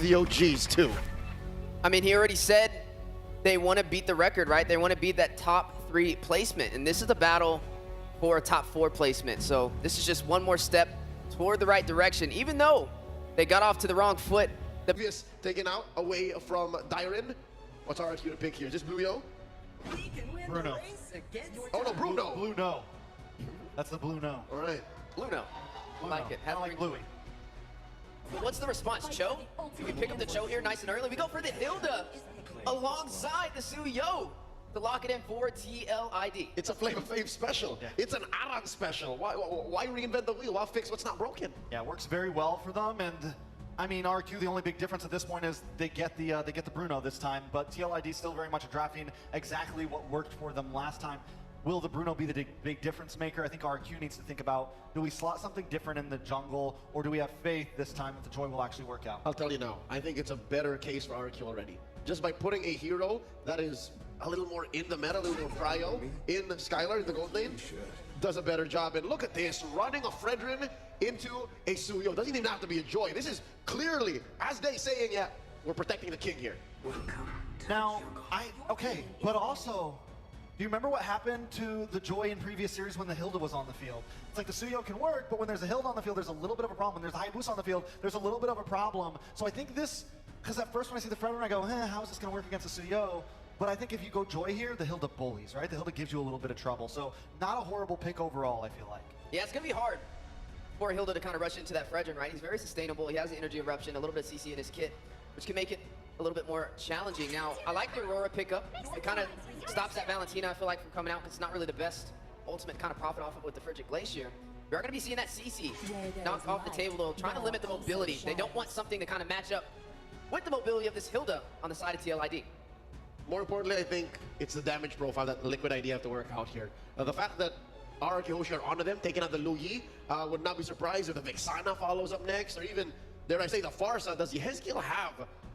the OGs too. I mean, he already said they want to beat the record, right? They want to beat that top 3 placement, and this is the battle for a top 4 placement. So this is just one more step toward the right direction, even though they got off to the wrong foot. Obvious taken out away from Dyron. What's our RQ to pick here? Just Blue-Yo? Bruno. Oh no, Bruno. Blue no. That's the blue no. All right. Luno, I like it. I like Bluey. What's the response, Cho? You can pick up the Cho here nice and early. We go for the Hilda alongside the Suyo to lock it in for TLID. It's a Flame of Fame special. Yeah. It's an add-on special. Why reinvent the wheel? Why fix what's not broken? Yeah, it works very well for them, and I mean RQ. The only big difference at this point is they get the Bruno this time, but TLID still very much drafting exactly what worked for them last time. Will the Bruno be the big difference maker? I think RQ needs to think about, do we slot something different in the jungle, or do we have faith this time that the Joy will actually work out? I'll tell you now, I think it's a better case for RQ already. Just by putting a hero that is a little more in the meta, a little more cryo, in Skylar, in the gold lane, does a better job. And look at this, running a Fredrin into a Suyo. Doesn't even have to be a Joy. This is clearly, as they saying, yeah, we're protecting the king here. Now, okay, but also, do you remember what happened to the Joy in previous series when the Hilda was on the field? It's like the Suyo can work, but when there's a Hilda on the field, there's a little bit of a problem. When there's a Hayabusa on the field, there's a little bit of a problem. So I think this, because at first when I see the Fredrin, I go, how is this going to work against the Suyo? But I think if you go Joy here, the Hilda bullies, right? The Hilda gives you a little bit of trouble. So not a horrible pick overall, I feel like. Yeah, it's going to be hard for Hilda to kind of rush into that Fredrin, right? He's very sustainable. He has the energy eruption, a little bit of CC in his kit, which can make it a little bit more challenging. Now, I like the Aurora pickup. It kind of stops that Valentina, I feel like, from coming out, because it's not really the best ultimate kind of profit off of with the Frigid Glacier. We are going to be seeing that CC knocked off the table, though, trying to limit the mobility. They don't want something to kind of match up with the mobility of this Hilda on the side of TLID. More importantly, I think it's the damage profile that Liquid ID have to work out here. The fact that RRQ Hoshi are onto them, taking out the Lu Yi, would not be surprised if the Vexana follows up next, or even, dare I say, the Farsa. Does Yeskiel have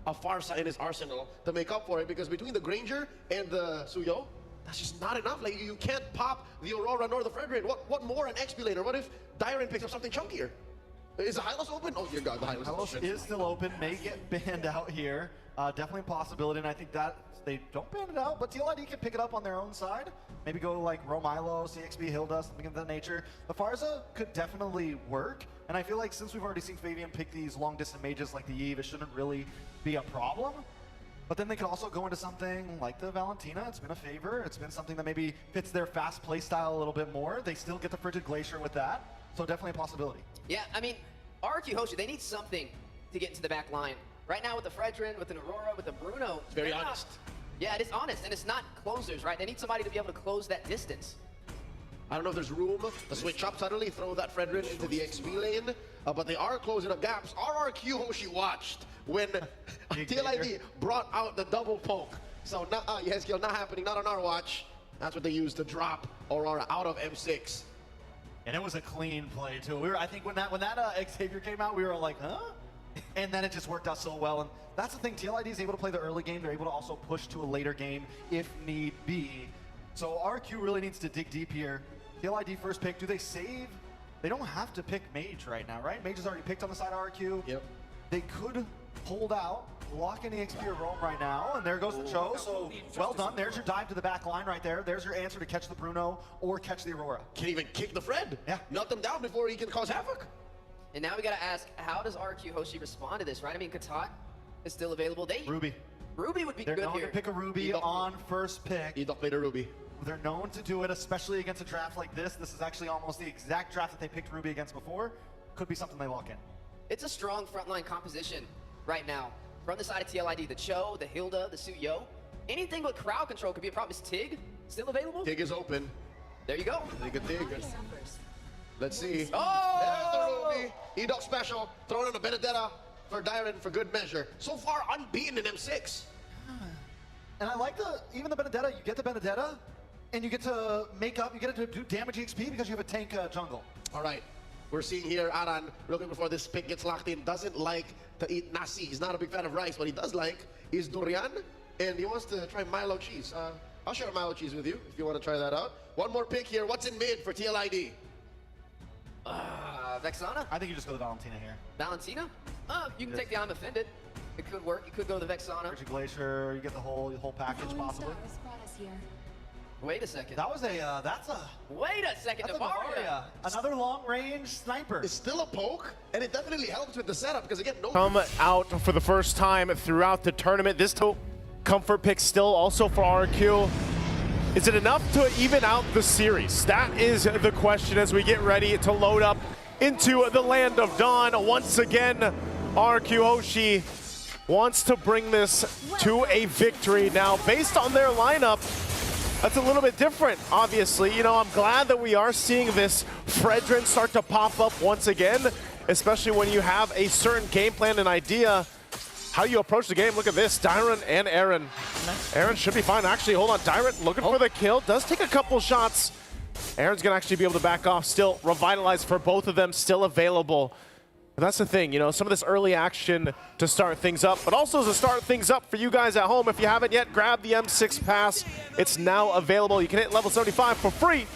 a Farsa in his arsenal to make up for it? Because between the Granger and the Suyo, that's just not enough. Like, you can't pop the Aurora nor the Fredrin. What more an XP later? What if Dyron picks up something chunkier? Is the Hylos open? Oh dear God, the Hylos is still open, may get banned out here. Definitely a possibility, and I think that they don't ban it out, but TLID can pick it up on their own side. Maybe go like Romilo, CXP, Hilda, something of that nature. The Farsa could definitely work, and I feel like since we've already seen Fabian pick these long-distance mages like the Eve, it shouldn't really be a problem. But then they could also go into something like the Valentina. It's been a favor. It's been something that maybe fits their fast play style a little bit more. They still get the Frigid Glacier with that, so definitely a possibility. Yeah, I mean, RRQ Hoshi, they need something to get into the back line. Right now with the Fredrin, with an Aurora, with the Bruno. It's very honest. Yeah, it is honest, and it's not closers, right? They need somebody to be able to close that distance. I don't know if there's room to switch up suddenly, throw that Fredrin into the XP lane, but they are closing up gaps. RRQ Hoshi watched when TLID brought out the double poke. So, Yeskiel, not happening, not on our watch. That's what they used to drop Aurora out of M6. And it was a clean play too. I think when that Xavier came out, we were like, huh? And then it just worked out so well. And that's the thing, TLID is able to play the early game. They're able to also push to a later game if need be. So RQ really needs to dig deep here. TLID first pick, do they save? They don't have to pick Mage right now, right? Mage is already picked on the side of RQ. Yep. They could hold out, lock in the XP or roam right now, and there goes the Cho. So well done. There's your dive to the back line right there. There's your answer to catch the Bruno or catch the Aurora. Can't even kick the Fred. Yeah. Knock them down before he can cause havoc. And now we gotta ask, how does RQ Hoshi respond to this, right? I mean, Katat is still available. Ruby. Ruby would be They're good known here. to pick a Ruby on first pick. He don't play the Ruby. They're known to do it, especially against a draft like this. This is actually almost the exact draft that they picked Ruby against before. Could be something they lock in. It's a strong frontline composition right now. From the side of TLID, the Cho, the Hilda, the Suyo. Anything but crowd control could be a problem. Is Tig still available? Tig is open. There you go. Tig. Let's see. Oh! There's the Ruby. E-Dog special. Throwing on a Benedetta for Dyron for good measure. So far unbeaten in M6. And I like even the Benedetta, you get the Benedetta, and you get to make up, you get to do damage XP because you have a tank jungle. All right. We're seeing here Aran, real quick before this pick gets locked in, doesn't like to eat nasi. He's not a big fan of rice. What he does like is durian, and he wants to try Milo cheese. I'll share Milo cheese with you if you want to try that out. One more pick here. What's in mid for TLID? Vexana? I think you just go to Valentina here. Valentina? You can take the I'm offended. could work. You could go to the Vexana. Glacier, you get the whole package possibly. Wait a second. That was a, that's a... Wait a second, That's a Navaria. Navaria. Another long-range sniper. It's still a poke, and it definitely helps with the setup because again, no. Come out for the first time throughout the tournament. This comfort pick still also for RQ. Is it enough to even out the series? That is the question as we get ready to load up into the land of Dawn. Once again, RQ Hoshi wants to bring this to a victory. Now, based on their lineup, that's a little bit different, obviously. You know, I'm glad that we are seeing this Fredrin start to pop up once again, especially when you have a certain game plan and idea how you approach the game. Look at this, Dyron and Aaron. Aaron should be fine. Actually, hold on, Dyron looking for the kill. Does take a couple shots. Aaron's gonna actually be able to back off. Still revitalized for both of them, still available. But that's the thing, you know, some of this early action to start things up, but also to start things up for you guys at home. If you haven't yet, grab the M6 pass. It's now available. You can hit level 75 for free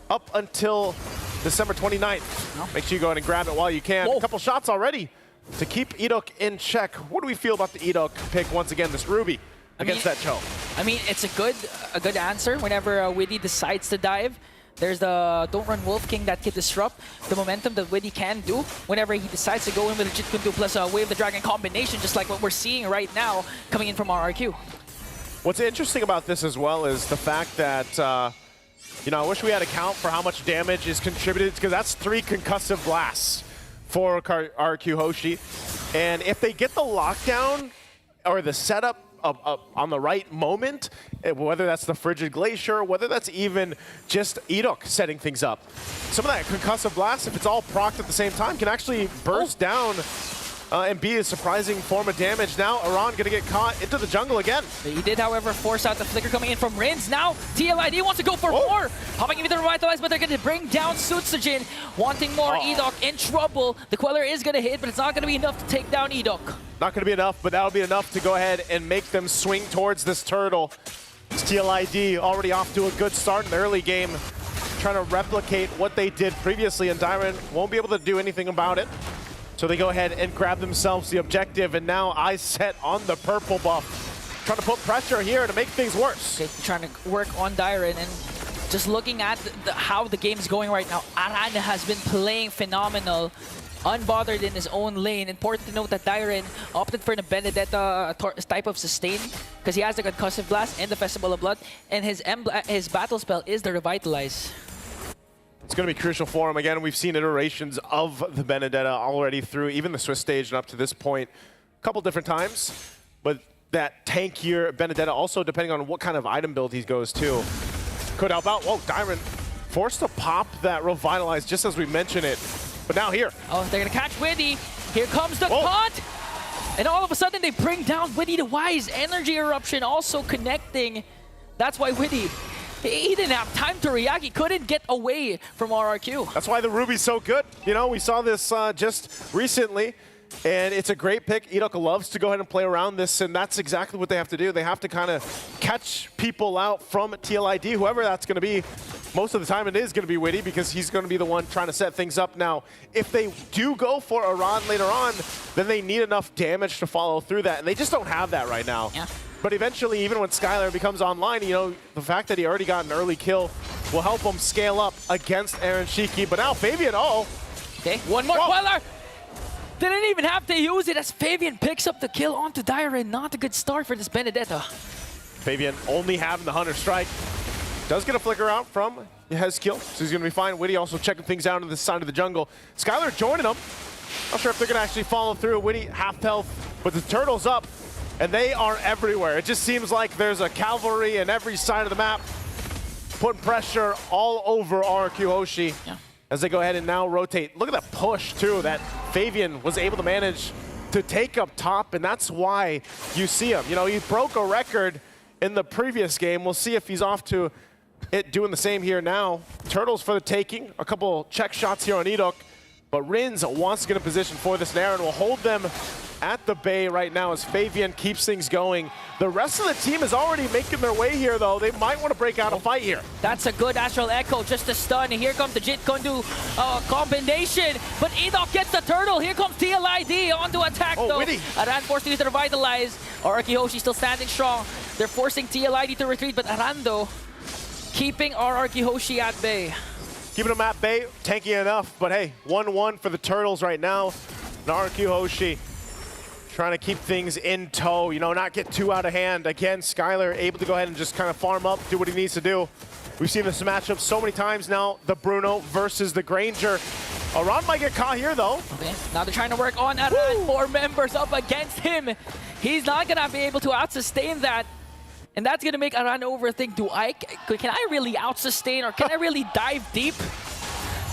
up until December 29th. Make sure you go ahead and grab it while you can. A couple shots already to keep Edok in check. What do we feel about the Edok pick once again, this Ruby against that Cho? I mean, it's a good answer whenever Widdy decides to dive. There's the Don't Run Wolf King that can disrupt the momentum that Widdy can do whenever he decides to go in with a Jit Kundu plus a Wave the Dragon combination, just like what we're seeing right now coming in from RRQ. What's interesting about this as well is the fact that, you know, I wish we had a count for how much damage is contributed, because that's 3 concussive blasts for RQ Hoshi. And if they get the lockdown or the setup on the right moment, whether that's the Frigid Glacier, whether that's even just Edok setting things up. Some of that concussive blast, if it's all procced at the same time, can actually burst down and be a surprising form of damage. Now, Iran gonna get caught into the jungle again. He did, however, force out the flicker coming in from Rins. Now, TLID wants to go for more. Hopping into the Revitalize, but they're gonna bring down Sutsujin. Wanting more, Edok in trouble. The Queller is gonna hit, but it's not gonna be enough to take down Edok. Not gonna be enough, but that'll be enough to go ahead and make them swing towards this turtle. TLID already off to a good start in the early game, trying to replicate what they did previously, and Dyron won't be able to do anything about it. So they go ahead and grab themselves the objective, and now eyes set on the purple buff. Trying to put pressure here to make things worse. Okay, trying to work on Dyron, and just looking at how the game's going right now, Aran has been playing phenomenal, unbothered in his own lane. Important to note that Dyron opted for the Benedetta type of sustain, because he has the Concussive Blast and the Festival of Blood, and his battle spell is the Revitalize. It's going to be crucial for him. Again, we've seen iterations of the Benedetta already through even the Swiss stage and up to this point a couple different times. But that tankier Benedetta also, depending on what kind of item build he goes to, could help out. Whoa, Dyron forced to pop that Revitalize just as we mentioned it. But now here. Oh, they're going to catch Widdy. Here comes the taunt. And all of a sudden, they bring down Widdy the Wise. Energy Eruption also connecting. That's why Widdy, he didn't have time to react. He couldn't get away from RRQ. That's why the Ruby's so good. You know, we saw this just recently, and it's a great pick. Edok loves to go ahead and play around this, and that's exactly what they have to do. They have to kind of catch people out from TLID, whoever that's going to be. Most of the time it is going to be Widdy, because he's going to be the one trying to set things up. Now, if they do go for Iran later on, then they need enough damage to follow through that, and they just don't have that right now. Yeah. But eventually, even when Skylar becomes online, you know, the fact that he already got an early kill will help him scale up against Aaron Shiki. But now Fabian, okay, one more Queller. Didn't even have to use it as Fabian picks up the kill onto Dyron. Not a good start for this Benedetta. Fabian only having the Hunter Strike. Does get a flicker out from Hezkill, so he's going to be fine. Widdy also checking things out on the side of the jungle. Skylar joining him. Not sure if they're going to actually follow through. Widdy half health, but the turtle's up. And they are everywhere. It just seems like there's a cavalry in every side of the map, putting pressure all over RQ Hoshi as they go ahead and now rotate. Look at that push, too, that Fabian was able to manage to take up top, and that's why you see him. You know, he broke a record in the previous game. We'll see if he's off to it doing the same here now. Turtles for the taking. A couple check shots here on Edok, but Rins wants to get a position for this, and Aaron will hold them at the Bay right now as Fabian keeps things going. The rest of the team is already making their way here, though. They might want to break out a fight here. That's a good Astral Echo, just a stun. Here comes the Jit Kundu combination, but Enoch gets the turtle. Here comes TLID onto attack, though. Witty. Aran forced to use the revitalize. RRQ Hoshi still standing strong. They're forcing TLID to retreat, but Arando keeping RRQ Hoshi at bay. Keeping them at bay, tanky enough, but hey, 1-1 for the Turtles right now. And RRQ Hoshi trying to keep things in tow, you know, not get too out of hand. Again, Skylar able to go ahead and just kind of farm up, do what he needs to do. We've seen this matchup so many times now, the Bruno versus the Granger. Aran might get caught here, though. Okay, now they're trying to work on Aran. 4 members up against him. He's not going to be able to out-sustain that. And that's going to make Aran overthink, can I really out-sustain or can I really dive deep?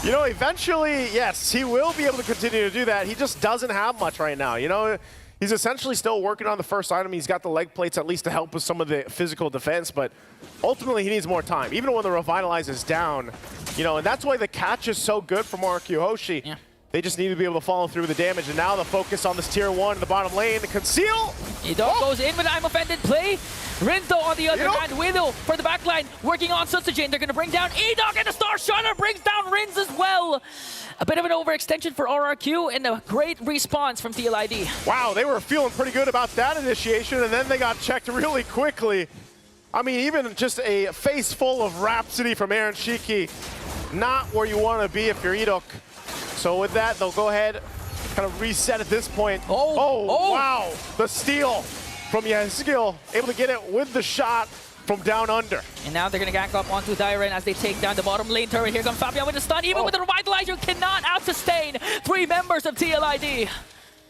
You know, eventually, yes, he will be able to continue to do that. He just doesn't have much right now, you know? He's essentially still working on the first item. He's got the leg plates at least to help with some of the physical defense, but ultimately he needs more time. Even when the Revitalize is down, you know, and that's why the catch is so good from RRQ Hoshi. Yeah. They just need to be able to follow through with the damage, and now the focus on this tier 1 in the bottom lane. Conceal! Idok goes in with I'm offended play. Rinto on the other hand, Widow for the backline, working on Sutsujin. They're going to bring down Idok, and the Star Shunner brings down Rins as well. A bit of an overextension for RRQ and a great response from TLID. Wow, they were feeling pretty good about that initiation, and then they got checked really quickly. I mean, even just a face full of Rhapsody from Aaron Shiki, not where you want to be if you're Idok. So with that, they'll go ahead, kind of reset at this point. Oh, wow, the steal from Yezgil, able to get it with the shot from down under. And now they're going to gank up onto Dyren as they take down the bottom lane turret. Here comes Fabian with the stun. Even with the Revitalizer, you cannot out-sustain 3 members of TLID.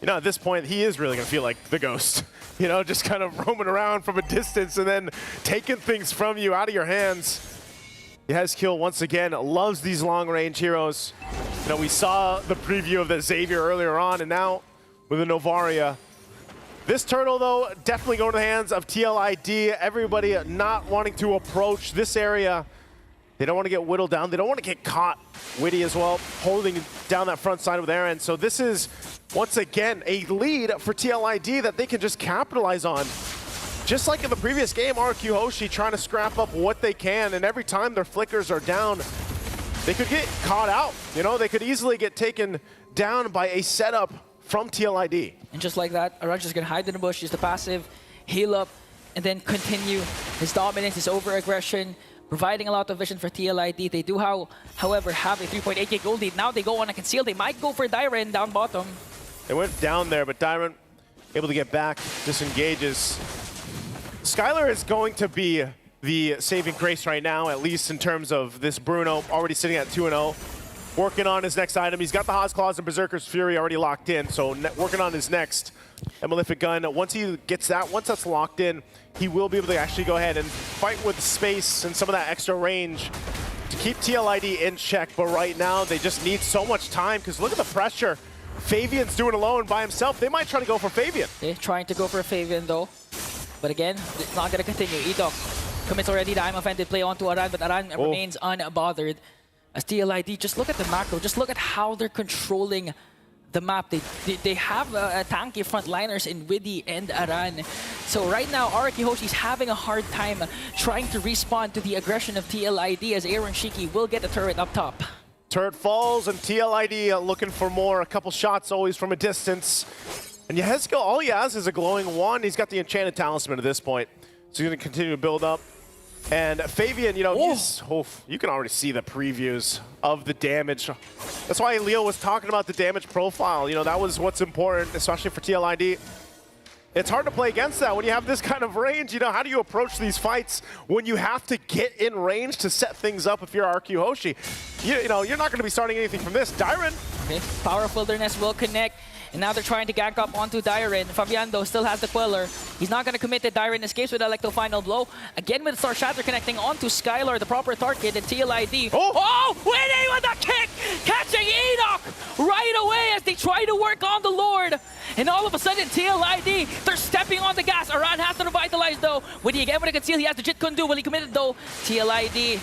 You know, at this point, he is really going to feel like the Ghost. You know, just kind of roaming around from a distance and then taking things from you out of your hands. Yezgil, once again, loves these long-range heroes. You know, we saw the preview of the Xavier earlier on, and now with the Novaria. This turtle, though, definitely going to the hands of TLID. Everybody not wanting to approach this area. They don't want to get whittled down. They don't want to get caught. Witty as well, holding down that front side with Aaron. So this is, once again, a lead for TLID that they can just capitalize on. Just like in the previous game, RRQ Hoshi trying to scrap up what they can, and every time their flickers are down, they could get caught out. You know, they could easily get taken down by a setup from TLID. And just like that, Aran's just going to hide in the bush, use the passive, heal up, and then continue his dominance, his over-aggression, providing a lot of vision for TLID. They do, however, have a 3.8k gold lead. Now they go on a conceal. They might go for Dyren down bottom. They went down there, but Dyren able to get back, disengages. Skylar is going to be the saving grace right now, at least in terms of this Bruno, already sitting at 2-0. Working on his next item. He's got the Haas Claws and Berserker's Fury already locked in, so working on his next Malefic Gun. Once he gets that, once that's locked in, he will be able to actually go ahead and fight with space and some of that extra range to keep TLID in check. But right now, they just need so much time, because look at the pressure Fabian's doing alone by himself. They might try to go for Fabian. They're trying to go for Fabian, though. But again, it's not going to continue. Idok commits already the I'm offended play onto Aran, but Aran remains unbothered. As TLID, just look at the macro. Just look at how they're controlling the map. They have tanky frontliners in Widdy and Aran. So right now, RRQ Hoshi's having a hard time trying to respond to the aggression of TLID, as Aaron Shiki will get the turret up top. Turret falls, and TLID looking for more. A couple shots always from a distance. And Yezgil, all he has is a glowing wand. He's got the Enchanted Talisman at this point. So he's going to continue to build up. And Fabian, you know, you can already see the previews of the damage. That's why Leo was talking about the damage profile. You know, that was what's important, especially for TLID. It's hard to play against that when you have this kind of range. You know, how do you approach these fights when you have to get in range to set things up if you're RRQ Hoshi? You know, you're not going to be starting anything from this. Dyren. Okay, Power of Wilderness will connect. And now they're trying to gank up onto Dyren. Fabian, though, still has the Queller. He's not going to commit to Dyren escapes with Electro Final Blow. Again with Star Shatter connecting onto Skylar, the proper target, and TLID. Winning with a kick! Catching Enoch right away as they try to work on the Lord. And all of a sudden, TLID, they're stepping on the gas. Aran has to revitalize, though. When he again with a conceal, he has the Jit Kundu. Will he commit it, though? TLID.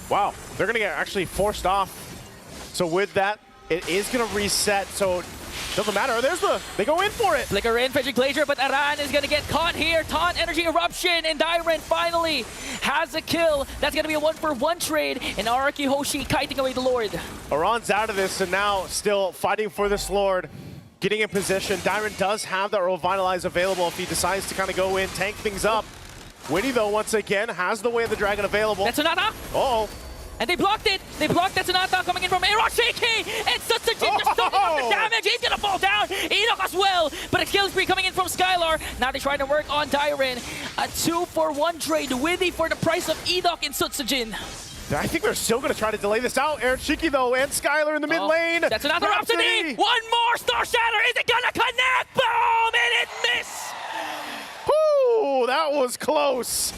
Wow, they're going to get actually forced off. So with that, it is going to reset. So Doesn't matter. They go in for it. Flicker in, Frederick Glacier, but Aran is going to get caught here. Taunt, Energy Eruption, and Dyren finally has a kill. That's going to be a 1-for-1 trade, and RRQ Hoshi kiting away the Lord. Aran's out of this, and now still fighting for this Lord. Getting in position. Dyren does have that Revitalize available if he decides to kind of go in, tank things up. Witty, though, once again, has the Way of the Dragon available. That's Sonata. Uh-oh. And they blocked it. They blocked that Sonata coming in from Hiroshiki. And Sutsujin just soaking up the damage. He's going to fall down. Enoch as well. But a kill spree coming in from Skylar. Now they're trying to work on Dyren. A 2-for-1 trade. Witty for the price of Enoch and Sutsujin. I think they're still going to try to delay this out. Aaron Shiki, though, and Skylar in the mid lane. That's another Rhapsody. One more Star Shatter. Is it going to connect? Boom! And it missed. Whoo, that was close.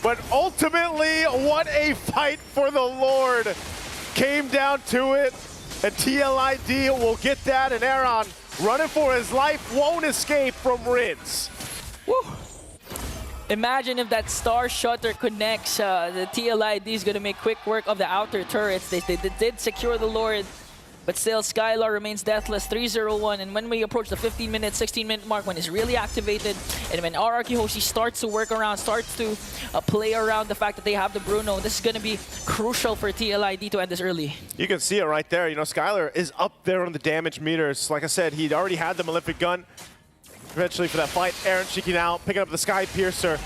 But ultimately, what a fight for the Lord. Came down to it, and TLID will get that, and Aaron, running for his life, won't escape from Rids. Woo. Imagine if that Star Shutter connects. The TLID is going to make quick work of the outer turrets. They did secure the Lord, but still Skylar remains deathless, 3-0-1. And when we approach the 15-minute, 16-minute mark, when it's really activated, and when RRQ Hoshi starts to work around, starts to play around the fact that they have the Bruno, this is going to be crucial for TLID to end this early. You can see it right there. You know, Skylar is up there on the damage meters. Like I said, he'd already had the Malefic Gun eventually for that fight. Aaron Shiki now picking up the Sky Piercer.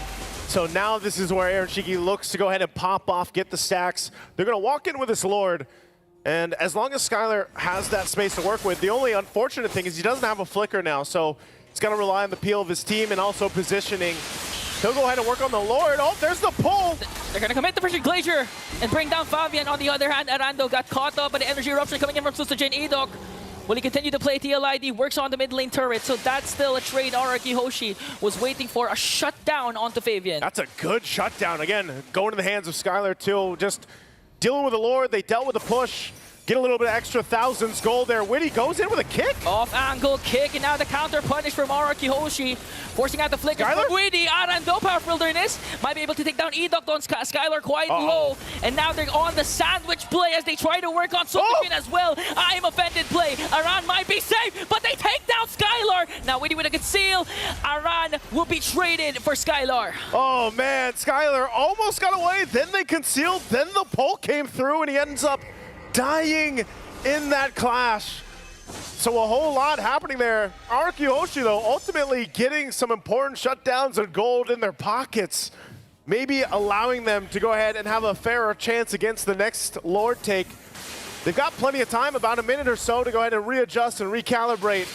So now this is where Aaron Shiki looks to go ahead and pop off, get the stacks. They're going to walk in with this Lord. And as long as Skylar has that space to work with, the only unfortunate thing is he doesn't have a flicker now. So he's got to rely on the peel of his team and also positioning. He'll go ahead and work on the Lord. Oh, there's the pull. They're going to commit the Frederick Glacier and bring down Fabian. On the other hand, Arando got caught up by the Energy Eruption coming in from Susujin Edok. Will he continue to play TLID? Works on the mid lane turret, so that's still a trade RRQ Hoshi was waiting for. A shutdown onto Fabian. That's a good shutdown. Again, going to the hands of Skylar too. Just dealing with the Lord. They dealt with the push. Get a little bit of extra thousands gold there. Witty goes in with a kick. Off angle kick, and now the counter punish from RRQ Hoshi. Forcing out the flicker Skylar? from Witty. Arando powerful Wilderness might be able to take down Edok on Skylar quite low. And now they're on the sandwich play as they try to work on Sukujin as well. I am offended play. Aran might be safe, but they take down Skylar. Now Witty with a conceal. Aran will be traded for Skylar. Oh man, Skylar almost got away. Then they concealed. Then the pull came through, and he ends up dying in that clash. So a whole lot happening there. RRQ Hoshi, though, ultimately getting some important shutdowns and gold in their pockets. Maybe allowing them to go ahead and have a fairer chance against the next Lord take. They've got plenty of time, about a minute or so, to go ahead and readjust and recalibrate.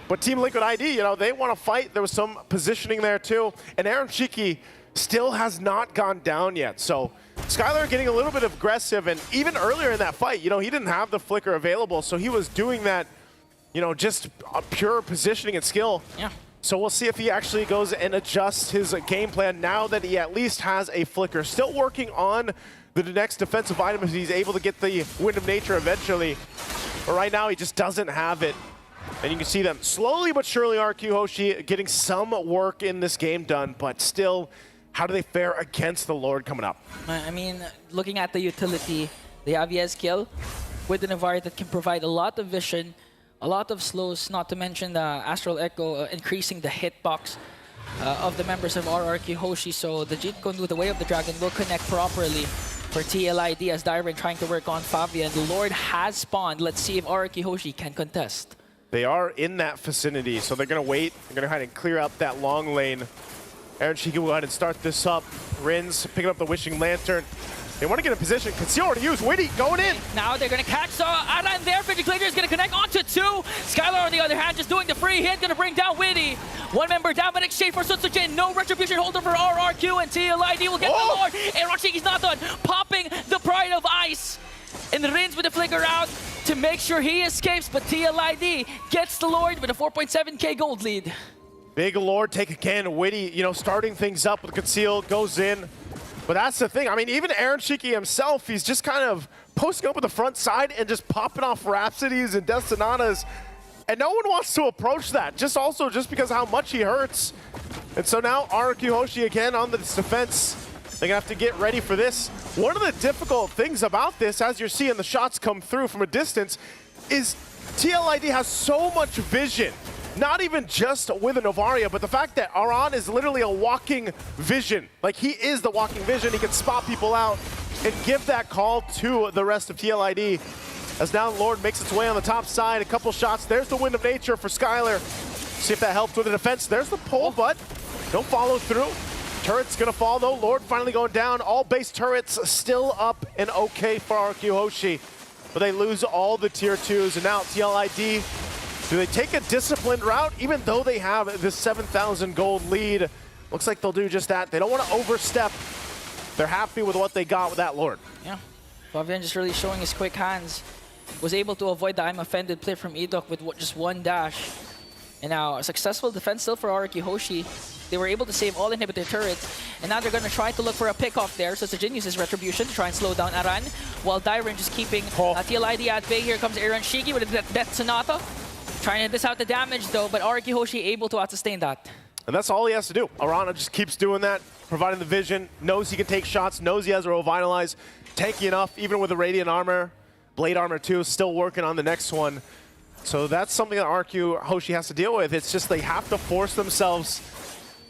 But Team Liquid ID, you know, they want to fight. There was some positioning there, too. And Aaron Shiki still has not gone down yet. So Skylar getting a little bit aggressive, and even earlier in that fight, you know, he didn't have the flicker available, so he was doing that, you know, just pure positioning and skill. Yeah. So we'll see if he actually goes and adjusts his game plan now that he at least has a flicker. Still working on the next defensive item if he's able to get the Wind of Nature eventually. But right now, he just doesn't have it. And you can see them slowly but surely, RRQ Hoshi getting some work in this game done, but still, how do they fare against the Lord coming up? I mean, looking at the utility, they have Yezkiel with the Navari that can provide a lot of vision, a lot of slows, not to mention the Astral Echo increasing the hitbox of the members of RRQ Hoshi. So the Jeet Kune with the Way of the Dragon will connect properly for TLID as Dyren trying to work on Fabian. The Lord has spawned. Let's see if RRQ Hoshi can contest. They are in that vicinity, so they're going to wait. They're going to go ahead and clear up that long lane. Aaron Shiki will go ahead and start this up. Rins picking up the Wishing Lantern. They want to get in position. Conceal to use. Witty going in. Now they're going to catch Aran there. Frederick Glacier is going to connect onto two. Skylar, on the other hand, just doing the free hit. Going to bring down Witty. One member down, but exchange for Sutsujin. No retribution holder for RRQ, and TLID will get the Lord. Aaron Shiki's not done. Popping the Pride of Ice. And Rins with the flicker out to make sure he escapes, but TLID gets the Lord with a 4.7k gold lead. Big Lord take again. Witty, you know, starting things up with Conceal, goes in. But that's the thing. I mean, even Aaron Shiki himself, he's just kind of posting up with the front side and just popping off Rhapsodies and Destinatas. And no one wants to approach that, just because of how much he hurts. And so now RRQ Hoshi again on the defense. They're going to have to get ready for this. One of the difficult things about this, as you're seeing the shots come through from a distance, is TLID has so much vision. Not even just with a Novaria, but the fact that Aran is literally a walking vision. Like, he is the walking vision. He can spot people out and give that call to the rest of TLID. As now Lord makes its way on the top side. A couple shots. There's the Wind of Nature for Skylar. See if that helps with the defense. There's the pull, but don't follow through. Turret's gonna fall though. Lord finally going down. All base turrets still up and okay for RQ Hoshi. But they lose all the tier 2s. And now TLID, do they take a disciplined route even though they have this 7,000 gold lead? Looks like they'll do just that. They don't want to overstep. They're happy with what they got with that Lord. Yeah. Fabian just really showing his quick hands. Was able to avoid the I'm offended play from Edok with just one dash. And now a successful defense still for RQ Hoshi. They were able to save all inhibitor turrets, and now they're going to try to look for a pick-off there. So Sajin uses Retribution to try and slow down Aran, while Dyron just keeping TLID at bay. Here comes Aaron Shiki with a Death Sonata. Trying to diss out the damage though, but RQ Hoshi able to out-sustain that. And that's all he has to do. Arana just keeps doing that, providing the vision, knows he can take shots, knows he has a Revitalize, tanky enough, even with the Radiant Armor. Blade Armor too, still working on the next one. So that's something that RQ Hoshi has to deal with. It's just they have to force themselves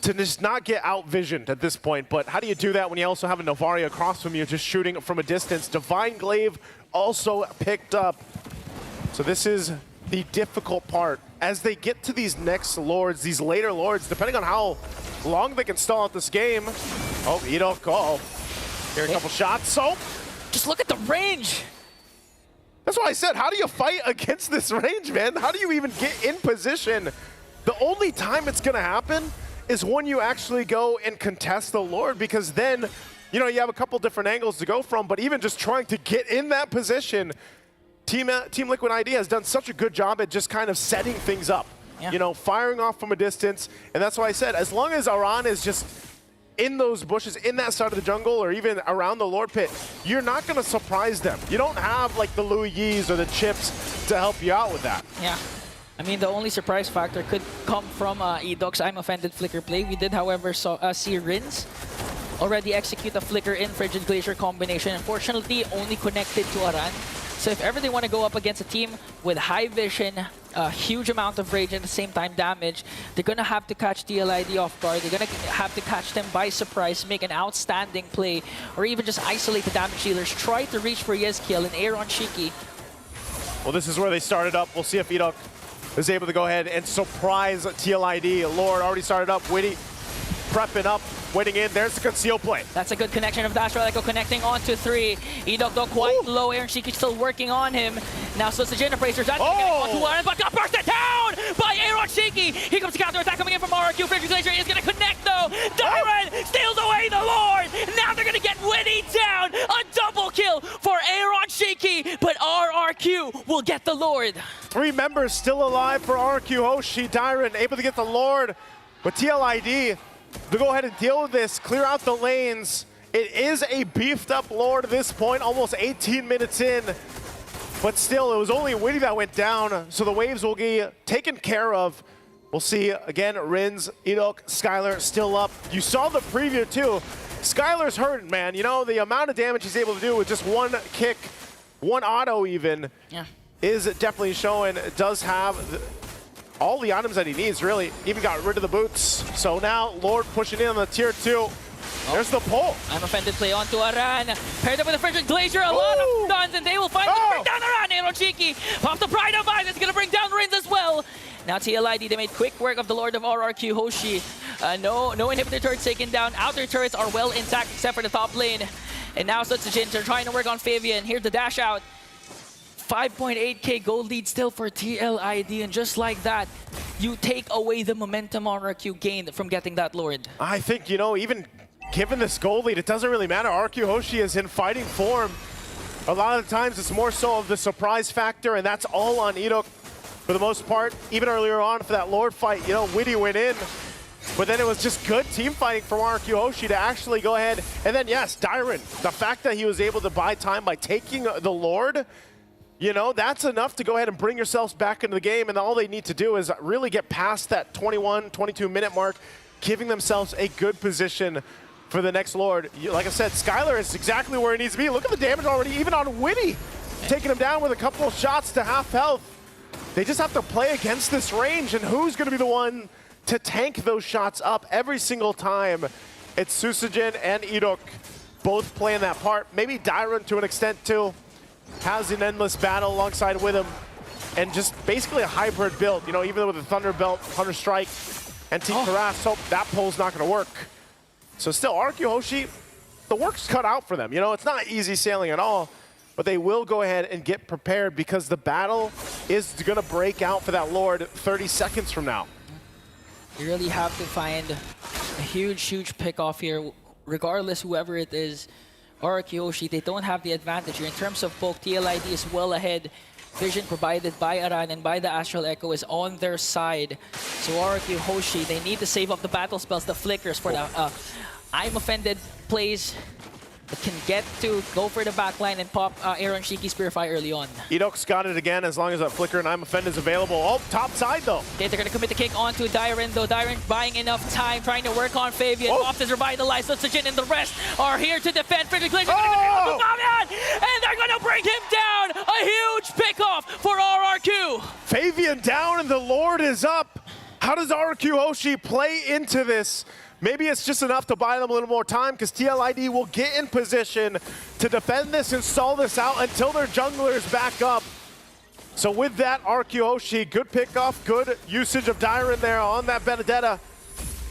to just not get out-visioned at this point. But how do you do that when you also have a Novaria across from you just shooting from a distance? Divine Glaive also picked up. So this is the difficult part. As they get to these next Lords, these later Lords, depending on how long they can stall out this game. Oh, Edok, here a couple shots. So just look at the range. That's what I said. How do you fight against this range, man? How do you even get in position? The only time it's going to happen is when you actually go and contest the Lord, because then, you know, you have a couple different angles to go from, but even just trying to get in that position, Team Liquid ID has done such a good job at just kind of setting things up. Yeah. You know, firing off from a distance, and that's why I said, as long as Aran is just in those bushes, in that side of the jungle, or even around the Lord Pit, you're not going to surprise them. You don't have, like, the Louis Yis or the Chips to help you out with that. Yeah. I mean, the only surprise factor could come from Edok's I'm Offended Flicker play. We did, however, see Rins already execute a Flicker in Frigid Glacier combination. Unfortunately, only connected to Aran. So if ever they want to go up against a team with high vision, a huge amount of rage, and at the same time damage, they're going to have to catch TLID off guard. They're going to have to catch them by surprise, make an outstanding play, or even just isolate the damage dealers. Try to reach for Yezkiel and Aaron Shiki. Well, this is where they started up. We'll see if Edok is able to go ahead and surprise TLID. Lord already started up, Witty prepping up, waiting in. There's the conceal play. That's a good connection of Dash Relico connecting onto 3. Edok though quite low. Aaron Shiki still working on him. Now so it's the Gender Bracers. That's onto one, but got bursted down by Aaron Shiki. Here comes the counter attack coming in from RQ. Frigid Glacier is going to connect though. Dyron steals away the Lord. Now they're going to get Witty down. A double kill for Aaron Shiki, but RRQ will get the Lord. 3 members still alive for RQ Hoshi. Dyron able to get the Lord, but TLID to go ahead and deal with this, clear out the lanes. It is a beefed up Lord at this point, almost 18 minutes in. But still, it was only Witty that went down, so the waves will get taken care of. We'll see, again, Rins, Edok, Skylar still up. You saw the preview too. Skylar's hurting, man. You know, the amount of damage he's able to do with just one kick, one auto even, is definitely showing. It does have all the items that he needs, really. Even got rid of the boots. So now, Lord pushing in on the tier 2. There's the pull. I'm Offended play onto Aran. Paired up with a Frigid Glacier, a lot of stuns, and they will find to bring down Aran. Aaron Shiki pop the Pride of Ice. It's going to bring down Rins as well. Now TLID, they made quick work of the Lord of RRQ, Hoshi. No inhibitor turrets taken down. Outer turrets are well intact except for the top lane. And now Sutsujin, they're trying to work on Fabian. Here's the dash out. 5.8k gold lead still for TLID, and just like that, you take away the momentum RRQ gained from getting that Lord. I think, you know, even given this gold lead, it doesn't really matter. RQ Hoshi is in fighting form. A lot of the times it's more so of the surprise factor, and that's all on Edok for the most part. Even earlier on for that Lord fight, you know, Witty went in, but then it was just good team fighting from RQ Hoshi to actually go ahead. And then, yes, Dyron, the fact that he was able to buy time by taking the Lord, you know, that's enough to go ahead and bring yourselves back into the game, and all they need to do is really get past that 21, 22-minute mark, giving themselves a good position for the next Lord. Like I said, Skylar is exactly where he needs to be. Look at the damage already, even on Witty, taking him down with a couple of shots to half health. They just have to play against this range, and who's going to be the one to tank those shots up every single time? It's Susujin and Idok both playing that part. Maybe Dairon to an extent too has an endless battle alongside with him, and just basically a hybrid build. You know, even with the Thunder Belt, Hunter Strike, and Team Karas, hope that pull's not going to work. So still, RQ Hoshi, the work's cut out for them. You know, it's not easy sailing at all, but they will go ahead and get prepared because the battle is going to break out for that Lord 30 seconds from now. You really have to find a huge pick-off here, regardless whoever it is. RQ Hoshi, they don't have the advantage here. In terms of poke, TLID is well ahead. Vision provided by Aran and by the Astral Echo is on their side. So RQ Hoshi, they need to save up the battle spells, the flickers for the I'm Offended plays. It can get to go for the backline and pop Aaron Shiki Spearfire early on. Edok's got it again as long as that Flicker and I'm Offended is available. Oh, top side though. Okay, they're going to commit the kick onto Dairon though. Dairon buying enough time, trying to work on Fabian. Off is revitalized. Susujin and the rest are here to defend. Frederick Glacier and they're going to bring him down. A huge pickoff for RRQ. Fabian down and the Lord is up. How does RQ Hoshi play into this? Maybe it's just enough to buy them a little more time because TLID will get in position to defend this and stall this out until their junglers back up. So with that, RQ Hoshi, good pickoff, good usage of Dairon there on that Benedetta.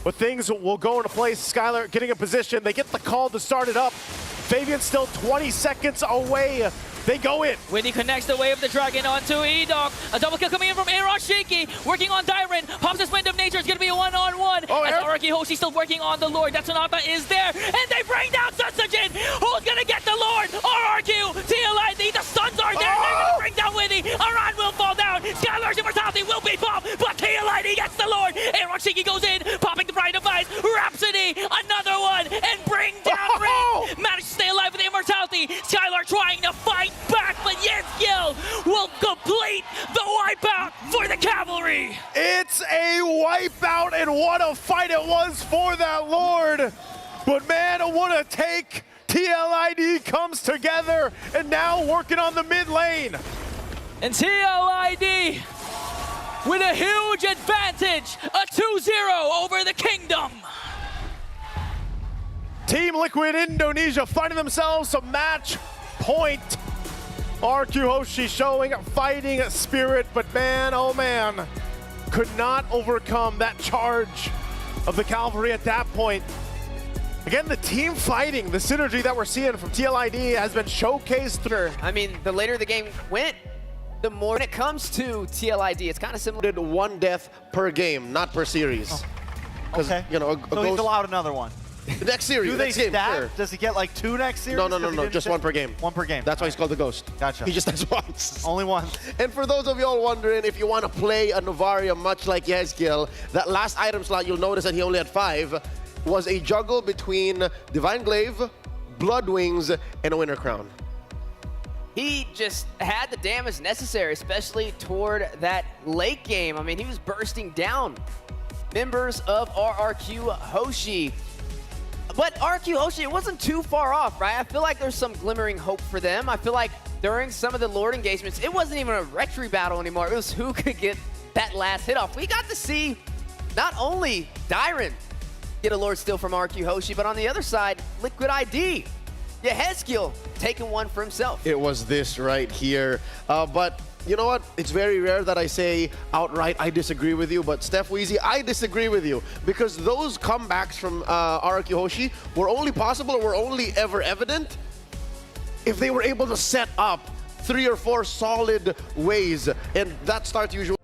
But things will go into place. Skylar getting in position. They get the call to start it up. Fabian's still 20 seconds away. They go in. Winnie connects the Way of the Dragon onto Edok. A double kill coming in from Aaron Shiki, working on Dairon. Pops his Wind of Nature. It's going to be a one-on-one. As RQ Hoshi still working on the Lord. That Sonata is there. And they bring down Susujin. Who's going to get the Lord? RRQ, TLID, the stuns are there. They're going to bring down Winnie. Aran will fall down. Skylar's immortality will be popped, but TLID gets the Lord. Aaron Shiki goes in, popping the Pride of Ice. Rhapsody, another one, and bring down Ring. Managed to stay alive with the immortality. Skylar trying to fight back, but Yesgiel will complete the wipeout for the Cavalry. It's a wipeout, and what a fight it was for that Lord. But man, what a take. TLID comes together and now working on the mid lane. And TLID with a huge advantage, a 2-0 over the Kingdom. Team Liquid Indonesia finding themselves a match point. RQ Hoshi showing fighting spirit, but man, oh man, could not overcome that charge of the Cavalry at that point. Again, the team fighting, the synergy that we're seeing from TLID has been showcased through. I mean, the later the game went, the more when it comes to TLID, it's kind of similar. One death per game, not per series. Okay. You know, so he's allowed another one. The next series, Do next they game, stack? sure. Does he get like 2 next series? No, just one per game. One per game. That's why he's called the Ghost. Gotcha. He just has once. Only one. And for those of y'all wondering, if you want to play a Novaria much like Yesgiel, that last item slot, you'll notice that he only had 5, was a juggle between Divine Glaive, Blood Wings, and a Winter Crown. He just had the damage necessary, especially toward that late game. I mean, he was bursting down members of RRQ Hoshi. But RQ Hoshi, it wasn't too far off, right? I feel like there's some glimmering hope for them. I feel like during some of the Lord engagements, it wasn't even a Retry battle anymore. It was who could get that last hit off. We got to see not only Dairon get a Lord steal from RQ Hoshi, but on the other side, Liquid ID. Yeah, Yesgiel taking one for himself. It was this right here. But you know what? It's very rare that I say outright, I disagree with you. But Steph Weezy, I disagree with you. Because those comebacks from RQ Hoshi were only possible or were only ever evident if they were able to set up 3 or 4 solid ways. And that starts usually